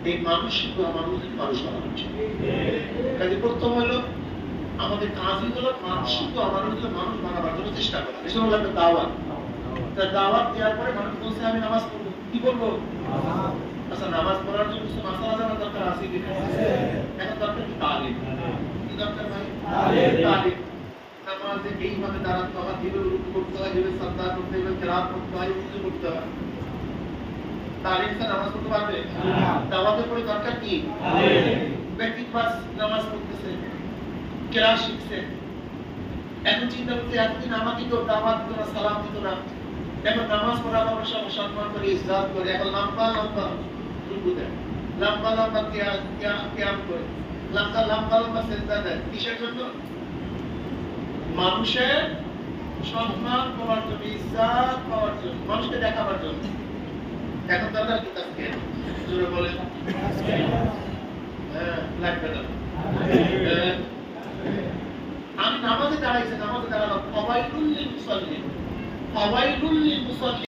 এই মানুষগুলো মানুষদের মানুষ বানানো উচিত। কাজে প্রথম হলো আমাদের কাজই হলো মানুষগুলো মানুষগুলো মানুষ বানাবার জন্য চেষ্টা করা। এসব হলো একটা দাওয়াত। দাওয়াত দেওয়ার পরে মানুষ বলছে আমি নামাজ পড়বো, কি বলবো? আচ্ছা, নামাজ পড়ার জন্য কিছু মাসালা জানার দরকার আছে কিনা? এখন দরকার কি? তালিম। কি দরকার ভাই? তালিম। নামাজে এইভাবে দাঁড়াতে হবে, এইভাবে রুকু করতে হয়, এইভাবে সাজদা করতে হবে, কিরাত করতে হয়, কিছু করতে হয়। তালিম ছাড়া নামাজ পড়তে পারবে? দাওয়াতের পরে দরকার কি? ব্যক্তি পাস নামাজ পড়তেছে, কিরাত শিখছে, এখন চিন্তা করতে এতদিন আমাকে তো দাওয়াত দিত না, সালাম দিত না, এখন নামাজ পড়া মানুষ সম্মান করে, ইজ্জত করে, এখন লম্বা লম্বা রুকু দেয়, লম্বা লম্বা কিয়াম করে, লম্বা লম্বা সিজদা দেয়। কিসের জন্য? মানুষের সম্মান পাওয়ার জন্য, ইজ্জত পাওয়ার জন্য, মানুষকে দেখাবার জন্য। এখন দরকার কি? তাকে জোরে বলে লাগবে না। আমি নামাজে দাঁড়াইছি, নামাজে দাঁড়ালাম, ফাওয়াইলুল লিল মুসাল্লিন, ফাওয়াইলুল লিল মুসাল্লিন।